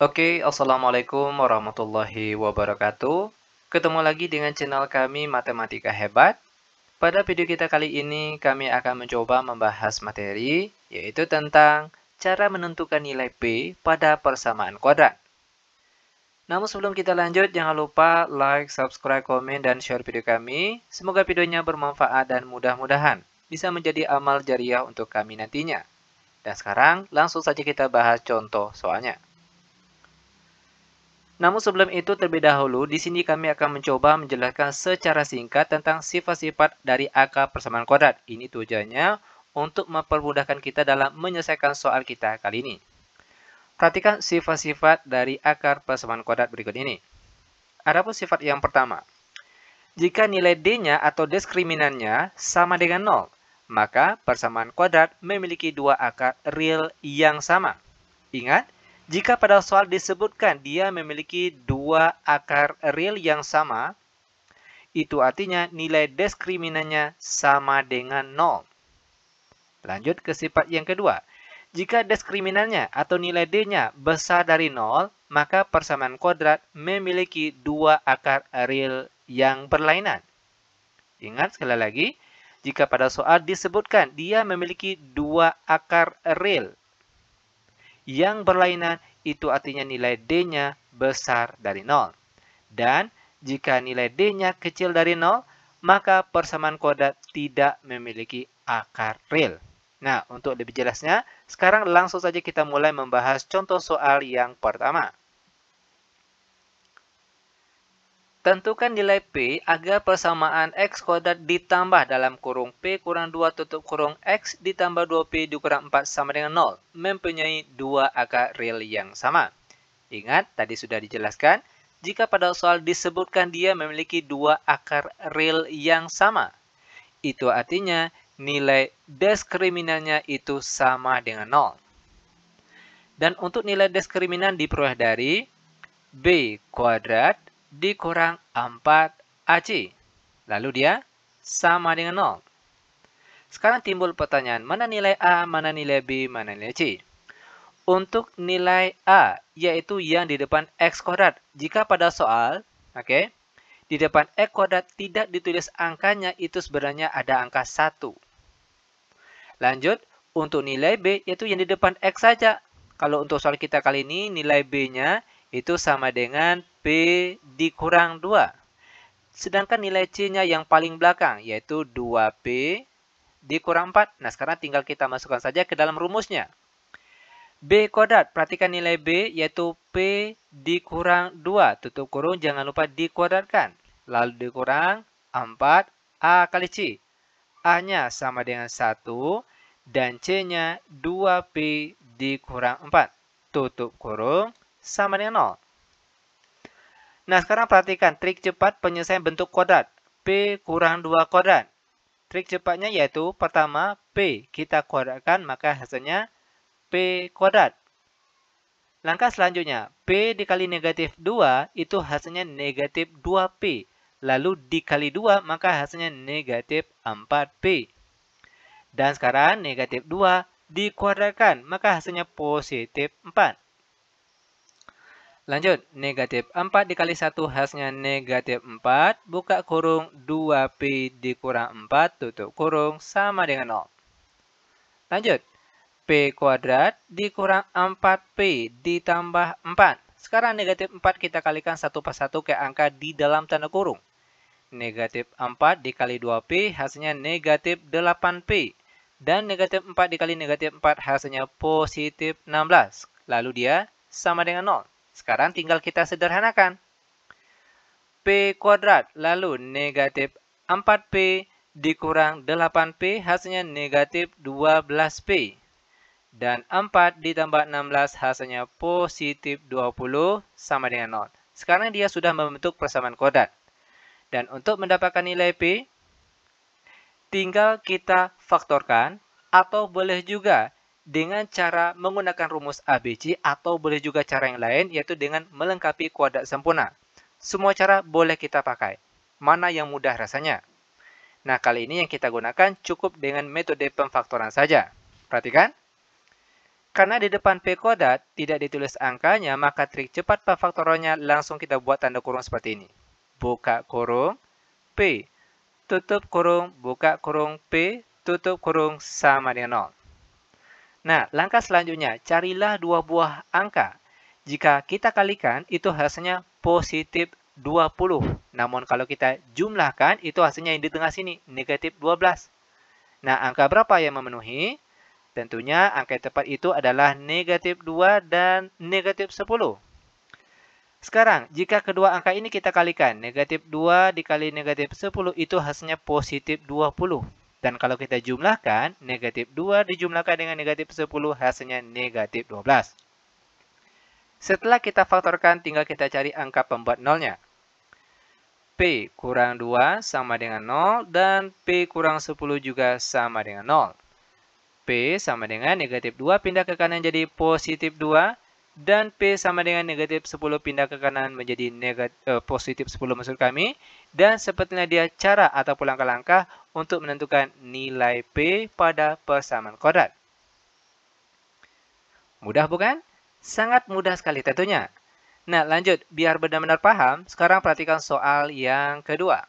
Oke, Assalamualaikum warahmatullahi wabarakatuh. Ketemu lagi dengan channel kami Matematika Hebat. Pada video kita kali ini, kami akan mencoba membahas materi, yaitu tentang cara menentukan nilai P pada persamaan kuadrat. Namun sebelum kita lanjut, jangan lupa like, subscribe, komen, dan share video kami. Semoga videonya bermanfaat dan mudah-mudahan bisa menjadi amal jariah untuk kami nantinya. Dan sekarang, langsung saja kita bahas contoh soalnya. Namun sebelum itu terlebih dahulu, di sini kami akan mencoba menjelaskan secara singkat tentang sifat-sifat dari angka persamaan kuadrat. Ini tujuannya untuk mempermudahkan kita dalam menyelesaikan soal kita kali ini. Perhatikan sifat-sifat dari akar persamaan kuadrat berikut ini. Adapun sifat yang pertama, jika nilai D-nya atau diskriminannya sama dengan 0, maka persamaan kuadrat memiliki dua akar real yang sama. Ingat, jika pada soal disebutkan dia memiliki dua akar real yang sama, itu artinya nilai diskriminannya sama dengan 0. Lanjut ke sifat yang kedua. Jika diskriminannya atau nilai D-nya besar dari 0, maka persamaan kuadrat memiliki dua akar real yang berlainan. Ingat sekali lagi, jika pada soal disebutkan dia memiliki dua akar real yang berlainan, itu artinya nilai D-nya besar dari 0. Dan jika nilai D-nya kecil dari 0, maka persamaan kuadrat tidak memiliki akar real. Nah, untuk lebih jelasnya, sekarang langsung saja kita mulai membahas contoh soal yang pertama. Tentukan nilai P agar persamaan X kuadrat ditambah dalam kurung P kurang 2 tutup kurung X ditambah 2P dikurang 4 sama dengan 0. Mempunyai dua akar real yang sama. Ingat, tadi sudah dijelaskan, jika pada soal disebutkan dia memiliki dua akar real yang sama. Itu artinya nilai diskriminannya itu sama dengan 0. Dan untuk nilai diskriminan diperoleh dari B kuadrat dikurang 4AC. Lalu dia sama dengan 0. Sekarang timbul pertanyaan, mana nilai A, mana nilai B, mana nilai C? Untuk nilai A, yaitu yang di depan X kuadrat. Jika pada soal, di depan X kuadrat tidak ditulis angkanya, itu sebenarnya ada angka 1. Lanjut, untuk nilai B, yaitu yang di depan X saja. Kalau untuk soal kita kali ini, nilai B-nya itu sama dengan P dikurang 2. Sedangkan nilai C-nya yang paling belakang, yaitu 2P dikurang 4. Nah, sekarang tinggal kita masukkan saja ke dalam rumusnya. B kuadrat, perhatikan nilai B, yaitu P dikurang 2. Tutup kurung, jangan lupa dikuadratkan. Lalu dikurang 4, A kali C. A-nya sama dengan 1, dan C-nya 2P dikurang 4. Tutup kurung, sama dengan 0. Nah, sekarang perhatikan trik cepat penyelesaian bentuk kuadrat. P kurang 2 kuadrat. Trik cepatnya yaitu pertama, P kita kuadratkan, maka hasilnya P kuadrat. Langkah selanjutnya, P dikali negatif 2 itu hasilnya negatif 2P. Lalu dikali 2, maka hasilnya negatif 4P. Dan sekarang negatif 2 dikuadratkan, maka hasilnya positif 4. Lanjut, negatif 4 dikali 1 hasilnya negatif 4. Buka kurung, 2P dikurang 4, tutup kurung, sama dengan 0. Lanjut, P kuadrat dikurang 4P ditambah 4. Sekarang negatif 4 kita kalikan satu persatu ke angka di dalam tanda kurung. Negatif 4 dikali 2P hasilnya negatif 8P. Dan negatif 4 dikali negatif 4 hasilnya positif 16. Lalu dia sama dengan 0. Sekarang tinggal kita sederhanakan. P kuadrat lalu negatif 4P dikurang 8P hasilnya negatif 12P. Dan 4 ditambah 16 hasilnya positif 20 sama dengan 0. Sekarang dia sudah membentuk persamaan kuadrat. Dan untuk mendapatkan nilai P, tinggal kita faktorkan atau boleh juga dengan cara menggunakan rumus ABC atau boleh juga cara yang lain yaitu dengan melengkapi kuadrat sempurna. Semua cara boleh kita pakai. Mana yang mudah rasanya? Nah, kali ini yang kita gunakan cukup dengan metode pemfaktoran saja. Perhatikan. Karena di depan P kuadrat tidak ditulis angkanya, maka trik cepat faktorialnya langsung kita buat tanda kurung seperti ini. Buka kurung P, tutup kurung, buka kurung P, tutup kurung sama dengan 0. Nah, langkah selanjutnya, carilah dua buah angka. Jika kita kalikan, itu hasilnya positif 20. Namun kalau kita jumlahkan, itu hasilnya yang di tengah sini, negatif 12. Nah, angka berapa yang memenuhi? Tentunya angka yang tepat itu adalah negatif 2 dan negatif 10. Sekarang, jika kedua angka ini kita kalikan, negatif 2 dikali negatif 10 itu hasilnya positif 20. Dan kalau kita jumlahkan, negatif 2 dijumlahkan dengan negatif 10 hasilnya negatif 12. Setelah kita faktorkan, tinggal kita cari angka pembuat nolnya. P kurang 2 sama dengan 0 dan P kurang 10 juga sama dengan 0. P sama dengan negatif 2 pindah ke kanan jadi positif 2. Dan P sama dengan negatif 10 pindah ke kanan menjadi positif 10 maksud kami. Dan sepertinya dia cara ataupun langkah-langkah untuk menentukan nilai P pada persamaan kuadrat. Mudah bukan? Sangat mudah sekali tentunya. Nah lanjut, biar benar-benar paham, sekarang perhatikan soal yang kedua.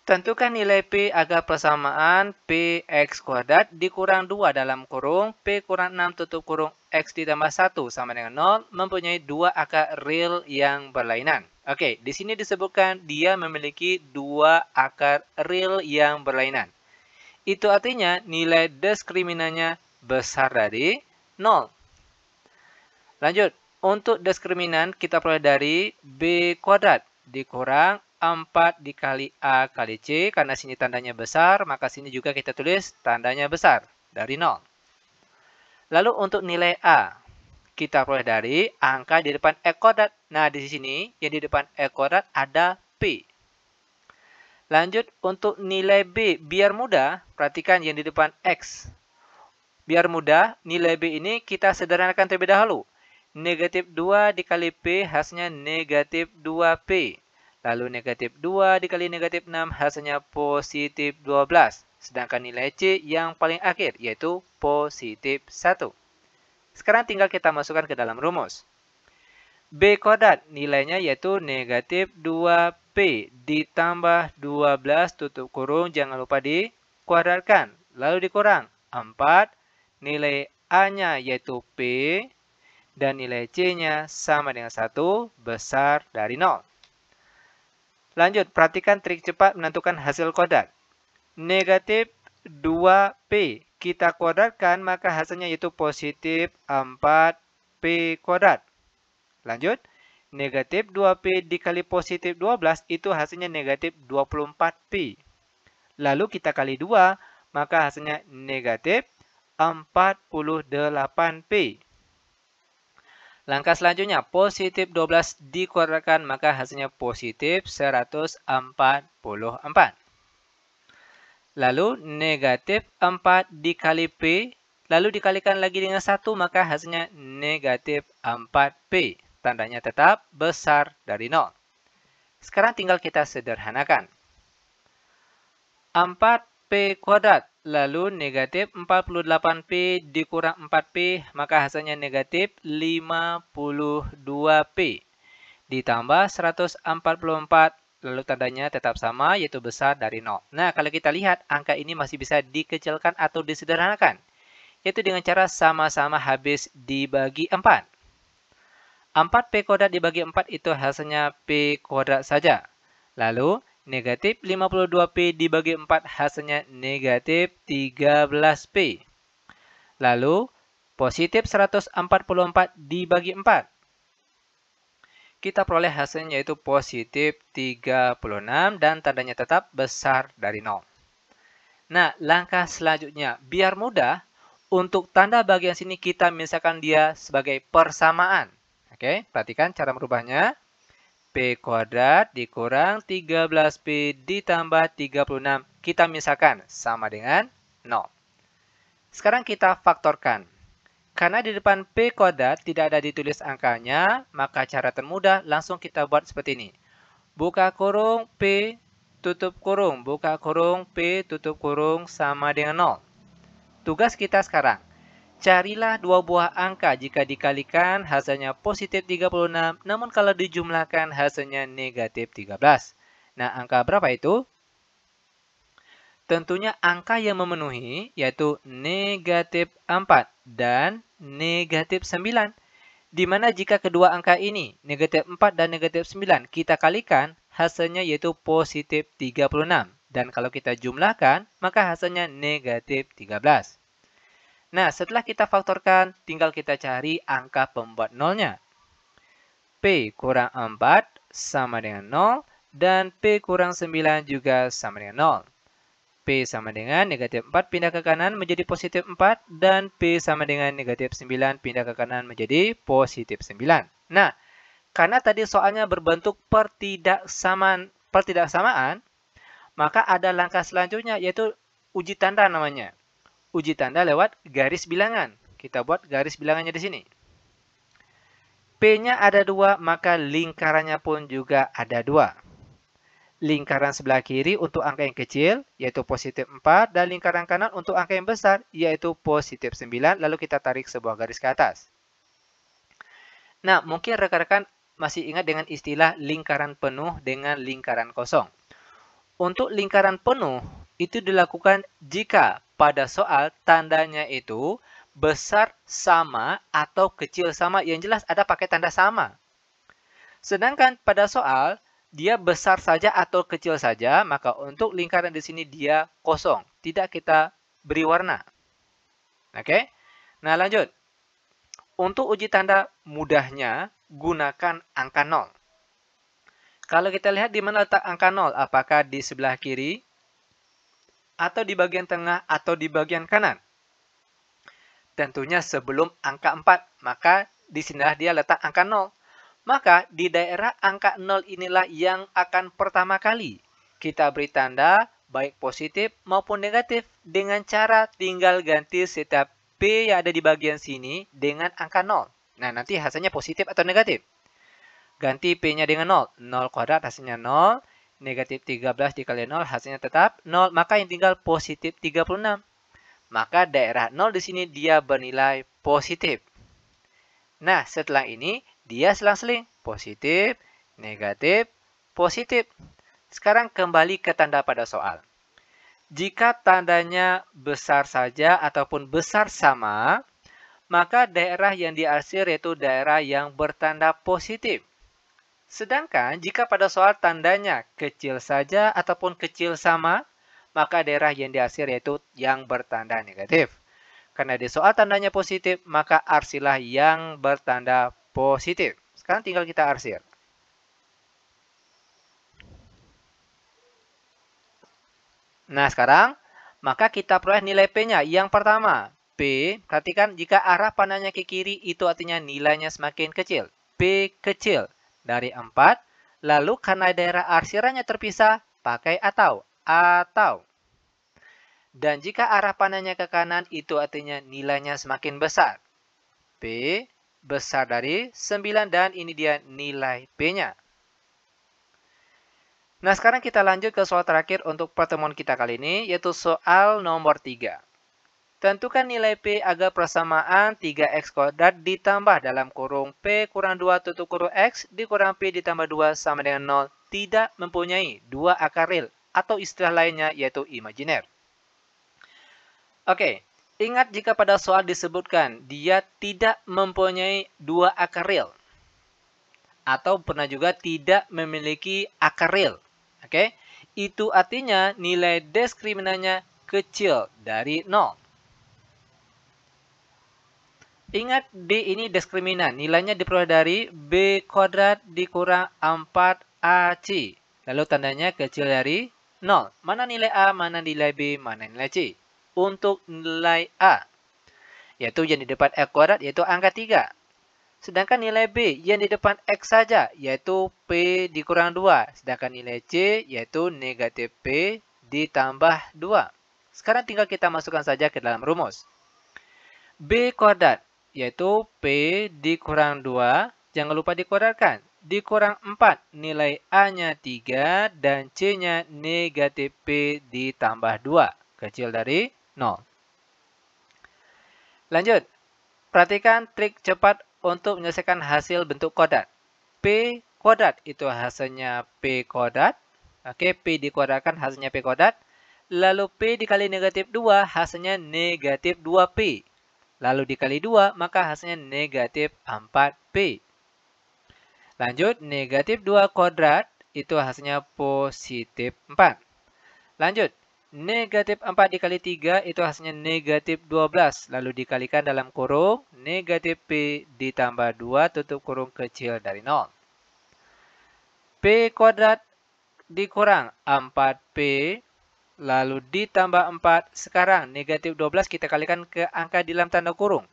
Tentukan nilai P agar persamaan Px kuadrat dikurang 2 dalam kurung P kurang 6 tutup kurung X ditambah 1 sama dengan 0 mempunyai dua akar real yang berlainan. Oke, di sini disebutkan dia memiliki dua akar real yang berlainan. Itu artinya nilai diskriminannya besar dari 0. Lanjut, untuk diskriminan kita peroleh dari B kuadrat dikurang 4 dikali A kali C. Karena sini tandanya besar, maka sini juga kita tulis tandanya besar dari 0. Lalu untuk nilai A, kita peroleh dari angka di depan X kuadrat. Nah, di sini yang di depan X kuadrat ada P. Lanjut untuk nilai B, biar mudah, perhatikan yang di depan X. Biar mudah, nilai B ini kita sederhanakan terlebih dahulu. Negatif 2 dikali P hasilnya negatif 2P. Lalu negatif 2 dikali negatif 6 hasilnya positif 12. Sedangkan nilai C yang paling akhir yaitu positif 1. Sekarang tinggal kita masukkan ke dalam rumus. B kuadrat nilainya yaitu negatif 2P ditambah 12 tutup kurung. Jangan lupa dikuadratkan. Lalu dikurang 4. Nilai A-nya yaitu P. Dan nilai C-nya sama dengan 1 besar dari 0. Lanjut, perhatikan trik cepat menentukan hasil kuadrat. Negatif 2P kita kuadratkan, maka hasilnya yaitu positif 4P kuadrat. Lanjut, negatif 2P dikali positif 12 itu hasilnya negatif 24P. Lalu kita kali 2, maka hasilnya negatif 48P. Langkah selanjutnya, positif 12 dikuadratkan, maka hasilnya positif 144. Lalu negatif 4 dikali P, lalu dikalikan lagi dengan 1, maka hasilnya negatif 4P. Tandanya tetap besar dari 0. Sekarang tinggal kita sederhanakan. 4P kuadrat. Lalu negatif 48P dikurang 4P, maka hasilnya negatif 52P. Ditambah 144, lalu tandanya tetap sama, yaitu besar dari 0. Nah, kalau kita lihat, angka ini masih bisa dikecilkan atau disederhanakan. Yaitu dengan cara sama-sama habis dibagi 4. 4P kuadrat dibagi 4 itu hasilnya P kuadrat saja. Lalu, negatif 52P dibagi 4 hasilnya negatif 13P. Lalu, positif 144 dibagi 4. Kita peroleh hasilnya yaitu positif 36 dan tandanya tetap besar dari 0. Nah, langkah selanjutnya, biar mudah, untuk tanda bagian sini kita misalkan dia sebagai persamaan. Oke, perhatikan cara merubahnya. P kuadrat dikurang 13P ditambah 36. Kita misalkan sama dengan 0. Sekarang kita faktorkan. Karena di depan P kuadrat tidak ada ditulis angkanya, maka cara termudah langsung kita buat seperti ini. Buka kurung P, tutup kurung. Buka kurung P, tutup kurung sama dengan 0. Tugas kita sekarang, carilah dua buah angka jika dikalikan hasilnya positif 36, namun kalau dijumlahkan hasilnya negatif 13. Nah, angka berapa itu? Tentunya angka yang memenuhi yaitu negatif 4 dan negatif 9. Di mana jika kedua angka ini, negatif 4 dan negatif 9, kita kalikan, hasilnya yaitu positif 36. Dan kalau kita jumlahkan, maka hasilnya negatif 13. Nah, setelah kita faktorkan, tinggal kita cari angka pembuat nolnya. P kurang 4 sama dengan 0, dan P kurang 9 juga sama dengan 0. P sama dengan negatif 4 pindah ke kanan menjadi positif 4, dan P sama dengan negatif 9 pindah ke kanan menjadi positif 9. Nah, karena tadi soalnya berbentuk pertidaksamaan, maka ada langkah selanjutnya yaitu uji tanda namanya. Uji tanda lewat garis bilangan. Kita buat garis bilangannya di sini. P-nya ada 2, maka lingkarannya pun juga ada 2. Lingkaran sebelah kiri untuk angka yang kecil, yaitu positif 4, dan lingkaran kanan untuk angka yang besar, yaitu positif 9, lalu kita tarik sebuah garis ke atas. Nah, mungkin rekan-rekan masih ingat dengan istilah lingkaran penuh dengan lingkaran kosong. Untuk lingkaran penuh, itu dilakukan jika pada soal tandanya itu besar sama atau kecil sama. Yang jelas ada pakai tanda sama. Sedangkan pada soal dia besar saja atau kecil saja, maka untuk lingkaran di sini dia kosong. Tidak kita beri warna. Oke? Nah, lanjut. Untuk uji tanda mudahnya gunakan angka 0. Kalau kita lihat di mana letak angka 0, apakah di sebelah kiri, atau di bagian tengah, atau di bagian kanan? Tentunya sebelum angka 4, maka di sinilah dia letak angka 0. Maka di daerah angka 0 inilah yang akan pertama kali kita beri tanda baik positif maupun negatif dengan cara tinggal ganti setiap P yang ada di bagian sini dengan angka 0. Nah, nanti hasilnya positif atau negatif. Ganti P-nya dengan 0. 0 kuadrat hasilnya 0. Negatif 13 dikali 0 hasilnya tetap 0. Maka yang tinggal positif 36. Maka daerah 0 di sini dia bernilai positif. Nah, setelah ini dia selang-seling. Positif, negatif, positif. Sekarang kembali ke tanda pada soal. Jika tandanya besar saja ataupun besar sama, maka daerah yang diarsir yaitu daerah yang bertanda positif. Sedangkan jika pada soal tandanya kecil saja ataupun kecil sama, maka daerah yang diarsir yaitu yang bertanda negatif. Karena di soal tandanya positif, maka arsilah yang bertanda positif. Sekarang tinggal kita arsir. Nah, sekarang maka kita peroleh nilai P-nya. Yang pertama, P, perhatikan jika arah pandangnya ke kiri, itu artinya nilainya semakin kecil. P kecil dari 4, lalu karena daerah arsirannya terpisah, pakai atau. Dan jika arah pandangnya ke kanan, itu artinya nilainya semakin besar. P besar dari 9 dan ini dia nilai P-nya. Nah, sekarang kita lanjut ke soal terakhir untuk pertemuan kita kali ini, yaitu soal nomor 3. Tentukan nilai P agar persamaan 3x kuadrat ditambah dalam kurung P kurang 2 tutup kurung x dikurang P ditambah 2 sama dengan 0 tidak mempunyai dua akar real atau istilah lainnya yaitu imajiner. Oke, ingat jika pada soal disebutkan dia tidak mempunyai dua akar real atau pernah juga tidak memiliki akar real. Oke, itu artinya nilai diskriminannya kecil dari 0. Ingat D ini diskriminan, nilainya diperoleh dari B kuadrat dikurang 4AC. Lalu tandanya kecil dari 0. Mana nilai A, mana nilai B, mana nilai C. Untuk nilai A, yaitu yang di depan X kuadrat, yaitu angka 3. Sedangkan nilai B yang di depan X saja, yaitu P dikurang 2. Sedangkan nilai C, yaitu negatif P ditambah 2. Sekarang tinggal kita masukkan saja ke dalam rumus. B kuadrat, yaitu P dikurang 2, jangan lupa dikuadratkan. Dikurang 4, nilai A-nya 3 dan C-nya negatif P ditambah 2, kecil dari 0. Lanjut, perhatikan trik cepat untuk menyelesaikan hasil bentuk kuadrat. P kuadrat itu hasilnya P kuadrat. Oke, P dikuadratkan hasilnya P kuadrat. Lalu P dikali negatif 2 hasilnya negatif 2P. Lalu dikali 2 maka hasilnya negatif 4P. Lanjut, negatif 2 kuadrat itu hasilnya positif 4. Lanjut, negatif 4 dikali 3 itu hasilnya negatif 12. Lalu dikalikan dalam kurung negatif P ditambah 2 tutup kurung kecil dari 0. P kuadrat dikurang 4P lalu ditambah 4. Sekarang negatif 12 kita kalikan ke angka di dalam tanda kurung.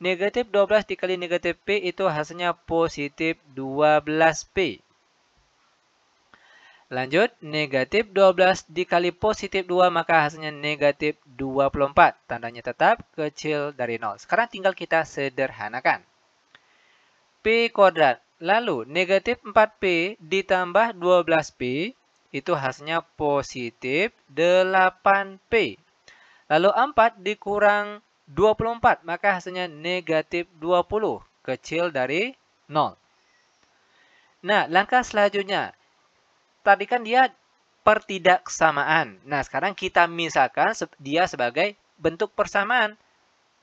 Negatif 12 dikali negatif P itu hasilnya positif 12P. Lanjut, negatif 12 dikali positif 2 maka hasilnya negatif 24. Tandanya tetap kecil dari 0. Sekarang tinggal kita sederhanakan. P kuadrat. Lalu negatif 4P ditambah 12P itu hasilnya positif 8P. Lalu 4 dikurang 24 maka hasilnya negatif 20. Kecil dari 0. Nah, langkah selanjutnya. Tadi kan dia pertidaksamaan. Nah, sekarang kita misalkan dia sebagai bentuk persamaan.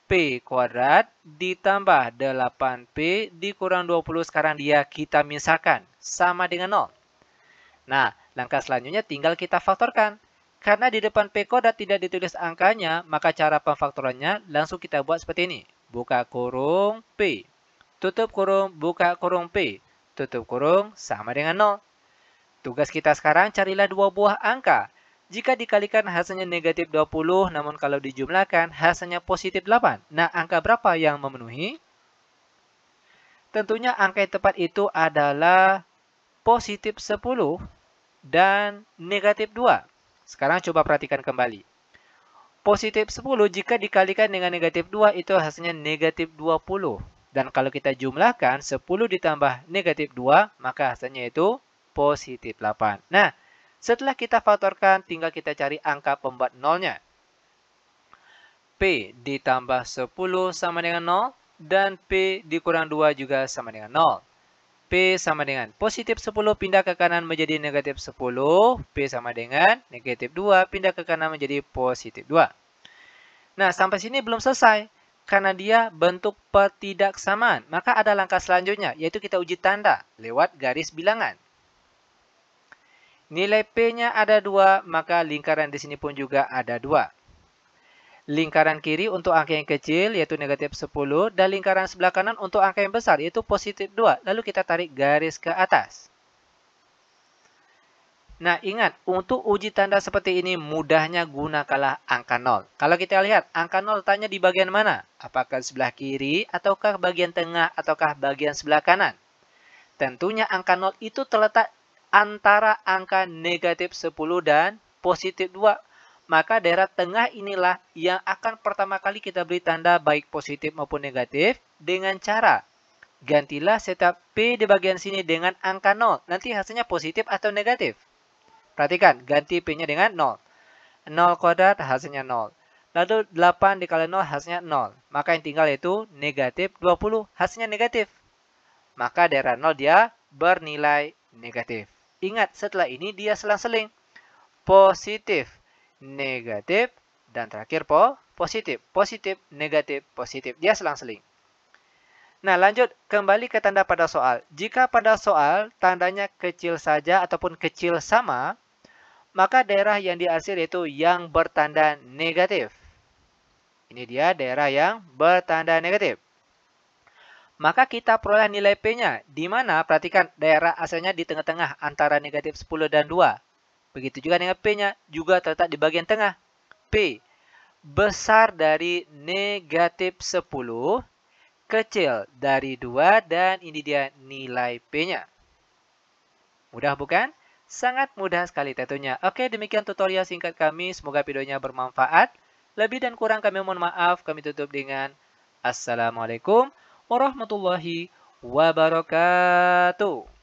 P kuadrat ditambah 8P dikurang 20. Sekarang dia kita misalkan sama dengan 0. Nah, langkah selanjutnya tinggal kita faktorkan. Karena di depan P kuadrat tidak ditulis angkanya, maka cara pemfaktorannya langsung kita buat seperti ini. Buka kurung P. Tutup kurung, buka kurung P. Tutup kurung sama dengan 0. Tugas kita sekarang carilah dua buah angka. Jika dikalikan hasilnya negatif 20, namun kalau dijumlahkan hasilnya positif 8. Nah, angka berapa yang memenuhi? Tentunya angka yang tepat itu adalah positif 10 dan negatif 2. Sekarang coba perhatikan kembali. Positif 10 jika dikalikan dengan negatif 2 itu hasilnya negatif 20. Dan kalau kita jumlahkan 10 ditambah negatif 2 maka hasilnya itu positif 8. Nah, setelah kita faktorkan tinggal kita cari angka pembuat nolnya. P ditambah 10 sama dengan 0 dan P dikurang 2 juga sama dengan 0. P sama dengan positif 10 pindah ke kanan menjadi negatif 10. P sama dengan negatif 2 pindah ke kanan menjadi positif 2. Nah, sampai sini belum selesai. Karena dia bentuk pertidaksamaan. Maka ada langkah selanjutnya, yaitu kita uji tanda lewat garis bilangan. Nilai P-nya ada 2, maka lingkaran di sini pun juga ada 2. Lingkaran kiri untuk angka yang kecil, yaitu negatif 10. Dan lingkaran sebelah kanan untuk angka yang besar, yaitu positif 2. Lalu kita tarik garis ke atas. Nah, ingat, untuk uji tanda seperti ini, mudahnya gunakanlah angka 0. Kalau kita lihat, angka 0 letaknya di bagian mana? Apakah sebelah kiri, ataukah bagian tengah, ataukah bagian sebelah kanan? Tentunya angka 0 itu terletak antara angka negatif 10 dan positif 2. Maka daerah tengah inilah yang akan pertama kali kita beri tanda baik positif maupun negatif dengan cara gantilah setiap P di bagian sini dengan angka 0. Nanti hasilnya positif atau negatif. Perhatikan, ganti P-nya dengan 0. 0 kuadrat hasilnya 0. Lalu 8 dikali 0 hasilnya 0. Maka yang tinggal yaitu negatif 20. Hasilnya negatif. Maka daerah 0 dia bernilai negatif. Ingat, setelah ini dia selang-seling. Positif, negatif, dan terakhir positif. Positif, negatif, positif. Dia selang-seling. Nah, lanjut kembali ke tanda pada soal. Jika pada soal tandanya kecil saja ataupun kecil sama, maka daerah yang dihasil yaitu yang bertanda negatif. Ini dia daerah yang bertanda negatif. Maka kita peroleh nilai P-nya. Di mana? Perhatikan daerah asalnya di tengah-tengah antara negatif 10 dan 2. Begitu juga dengan P-nya juga terletak di bagian tengah. P besar dari negatif 10, kecil dari 2, dan ini dia nilai P-nya. Mudah bukan? Sangat mudah sekali tentunya. Oke, demikian tutorial singkat kami. Semoga videonya bermanfaat. Lebih dan kurang kami mohon maaf. Kami tutup dengan Assalamualaikum warahmatullahi wabarakatuh.